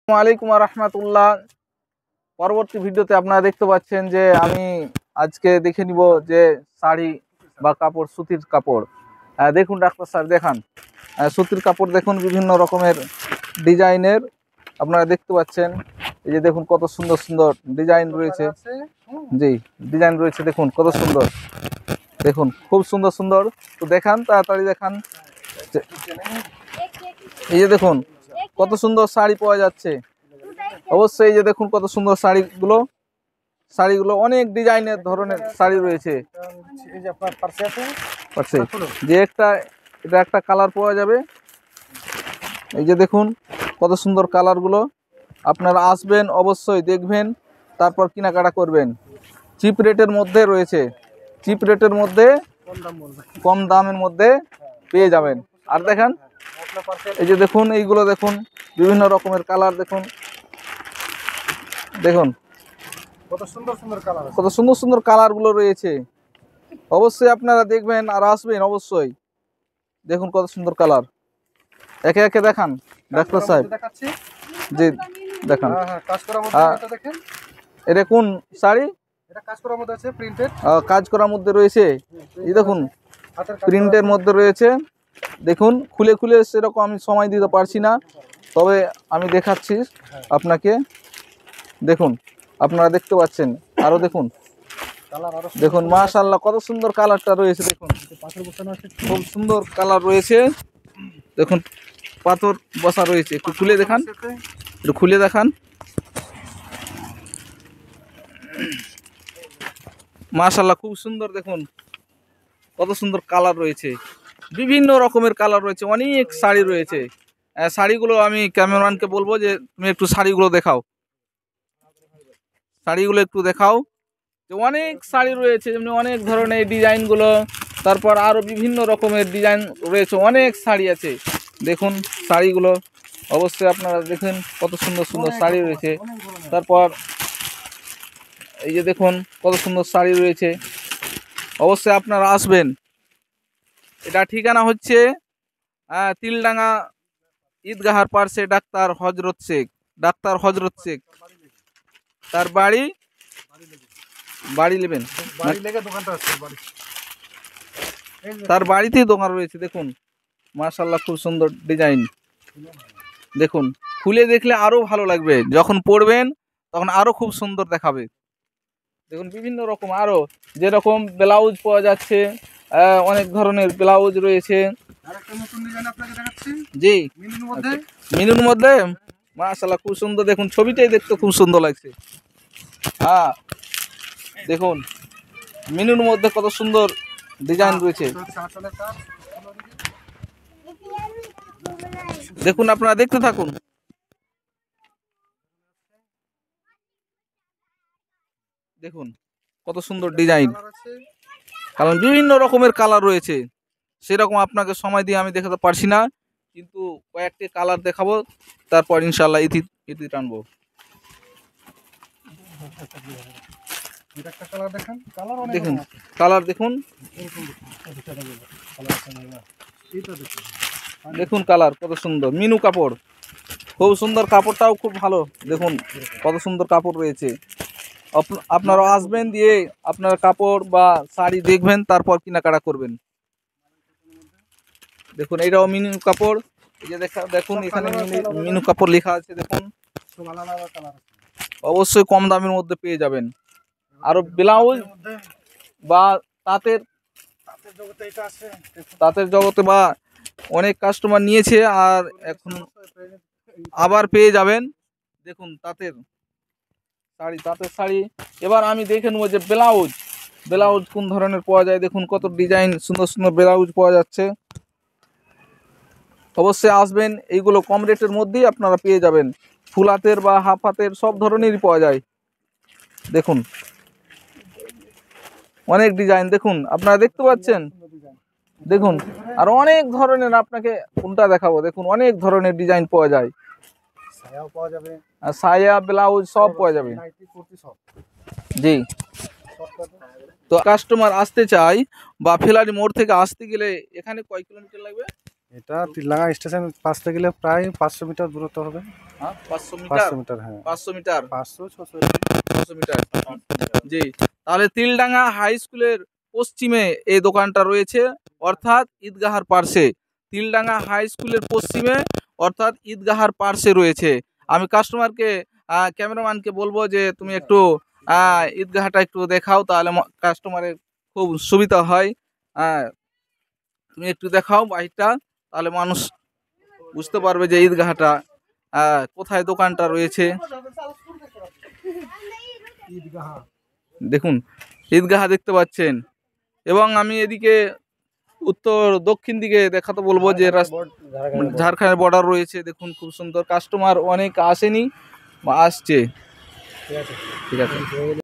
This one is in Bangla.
আসসালামু আলাইকুম রাহমাতুল্লাহ। পরবর্তী ভিডিওতে আপনারা দেখতে পাচ্ছেন যে আমি আজকে দেখে নিব যে শাড়ি বা কাপড়, সুতির কাপড়। দেখুন ডাক্তার স্যার, দেখান সুতির কাপড়। দেখুন বিভিন্ন রকমের ডিজাইনের আপনারা দেখতে পাচ্ছেন। এই যে দেখুন কত সুন্দর সুন্দর ডিজাইন রয়েছে। জি, ডিজাইন রয়েছে, দেখুন কত সুন্দর। দেখুন খুব সুন্দর সুন্দর। তো দেখান, তাড়াতাড়ি দেখান। এই যে দেখুন কত সুন্দর শাড়ি পাওয়া যাচ্ছে। অবশ্যই এই যে দেখুন কত সুন্দর শাড়িগুলো অনেক ডিজাইনের ধরনের শাড়ি রয়েছে। যে এটা একটা কালার পাওয়া যাবে। এই যে দেখুন কত সুন্দর কালারগুলো। আপনারা আসবেন, অবশ্যই দেখবেন, তারপর কেনাকাটা করবেন। চিপ রেটের মধ্যে রয়েছে, চিপ রেটের মধ্যে, কম দামের মধ্যে পেয়ে যাবেন। আর দেখেন এই যে দেখুন এইগুলো দেখুন বিভিন্ন রকমের কালার। দেখুন দেখুন কত সুন্দর সুন্দর কালারগুলো রয়েছে। অবশ্যই আপনারা দেখবেন আর আসবেন অবশ্যই। দেখুন কত সুন্দর কালার। একে একে দেখান ডাক্তার সাহেব। জি দেখান। এটা কোন শাড়ি? কাজ করার মধ্যে রয়েছে। এই দেখুন প্রিন্টের মধ্যে রয়েছে। দেখুন খুলে খুলে সেরকম আমি সময় দিতে পারছি না, তবে আমি দেখাচ্ছি আপনাকে। দেখুন আপনারা দেখতে পাচ্ছেন, আরো দেখুন। দেখুন মাশাআল্লাহ কত সুন্দর কালারটা রয়েছে। দেখুন খুব সুন্দর কালার রয়েছে। দেখুন পাথর বসা রয়েছে। একটু খুলে দেখান, একটু খুলে দেখান। মাশাআল্লাহ খুব সুন্দর। দেখুন কত সুন্দর কালার রয়েছে, বিভিন্ন রকমের কালার রয়েছে, অনেক শাড়ি রয়েছে। শাড়িগুলো আমি ক্যামেরাম্যানকে বলবো যে তুমি একটু শাড়িগুলো দেখাও, শাড়িগুলো একটু দেখাও। যে অনেক শাড়ি রয়েছে, যেমনি অনেক ধরনের ডিজাইনগুলো, তারপর আরও বিভিন্ন রকমের ডিজাইন রয়েছে, অনেক শাড়ি আছে। দেখুন শাড়িগুলো অবশ্যই আপনারা দেখুন কত সুন্দর সুন্দর শাড়ি রয়েছে। তারপর এই যে দেখুন কত সুন্দর শাড়ি রয়েছে। অবশ্যই আপনারা আসবেন। এটা ঠিকানা হচ্ছে তিলডাঙ্গা ঈদগাহার পার্শ্বে ডাক্তার হজরত শেখ। তার বাড়ি নেবেন, তার বাড়িতেই দোকান রয়েছে। দেখুন মাশাআল্লাহ খুব সুন্দর ডিজাইন। দেখুন খুলে দেখলে আরো ভালো লাগবে, যখন পরবেন তখন আরো খুব সুন্দর দেখাবে। দেখুন বিভিন্ন রকম আরো যেরকম ব্লাউজ পাওয়া যাচ্ছে, অনেক ধরনের ব্লাউজ রয়েছে। জি মিনুর মধ্যে মাশাআল্লাহ খুব সুন্দর। দেখুন ছবিটাই দেখতে খুব সুন্দর লাগছে। হ্যাঁ দেখুন মিনুর মধ্যে কত সুন্দর ডিজাইন রয়েছে। দেখুন আপনারা দেখতে থাকুন। দেখুন কত সুন্দর ডিজাইন, কারণ বিভিন্ন রকমের কালার রয়েছে। সেরকম আপনাকে সময় দিয়ে আমি দেখাতে পারছি না, কিন্তু কয়েকটি কালার দেখাবো, তারপর ইনশাল্লাহ ইতি টানবো। দেখুন কালার দেখুন, দেখুন কালার কত সুন্দর। মিনু কাপড় খুব সুন্দর, কাপড়টাও খুব ভালো। দেখুন কত সুন্দর কাপড় রয়েছে। আপনারা আসবেন, দিয়ে আপনার কাপড় বা শাড়ি দেখবেন, তারপর কেনাকাটা করবেন। দেখুন এইটাও মিনু কাপড়। এই যে দেখুন এখানে মিনু কাপড় লেখা আছে। দেখুন অবশ্যই কম দামের মধ্যে পেয়ে যাবেন। আরো ব্লাউজ বা তাঁতের জগতে বা অনেক কাস্টমার নিয়েছে, আর এখন আবার পেয়ে যাবেন। দেখুন তাঁতের শাড়ি। এবার আমি দেখে নেবো যে ব্লাউজ কোন ধরনের পাওয়া যায়। দেখুন কত ডিজাইন সুন্দর সুন্দর ব্লাউজ পাওয়া যাচ্ছে। অবশ্যই আসবেন, এইগুলো কম রেটের মধ্যেই আপনারা পেয়ে যাবেন। ফুল হাতের বা হাফ হাতের সব ধরনেরই পাওয়া যায়। দেখুন অনেক ডিজাইন, দেখুন আপনারা দেখতে পাচ্ছেন। দেখুন আর অনেক ধরনের, আপনাকে কোনটা দেখাবো। দেখুন অনেক ধরনের ডিজাইন পাওয়া যায়, আর সায়া ব্লাউজ সব পাওয়া যাবে। জি, তো কাস্টমার আসতে চাই বা ফেলারি মোড় থেকে আসতে গেলে এখানে কয় কিলোমিটার লাগবে? এটা তিলডাঙ্গা স্টেশন পাশ থেকে গেলে প্রায় 500 মিটার দূরত্ব হবে। হ্যাঁ 500 মিটার, 500 মিটার, হ্যাঁ 500 মিটার, 500-600। 500 মিটার। জি, তাহলে তিলডাঙ্গা হাই স্কুলের পশ্চিমে এই দোকানটা রয়েছে, অর্থাৎ ঈদগাহার পার্শ্বে। তিলডাঙ্গা হাই স্কুলের পশ্চিমে অর্থাৎ ঈদগাহার পার্শ্বে রয়েছে। আমি কাস্টমারকে ক্যামেরাম্যানকে বলবো যে তুমি একটু ঈদগাহটা একটু দেখাও, তাহলে কাস্টমারের খুব সুবিধা হয়। তুমি একটু দেখাও বাহিরটা, তাহলে মানুষ বুঝতে পারবে যে ঈদগাহটা কোথায় দোকানটা রয়েছে। দেখুন ঈদগাহ দেখতে পাচ্ছেন, এবং আমি এদিকে উত্তর দক্ষিণ দিকে দেখাতে বলবো যে ঝাড়খণ্ডের বর্ডার রয়েছে। দেখুন খুব সুন্দর, কাস্টমার অনেক আসেনি বা আসছে। ঠিক আছে।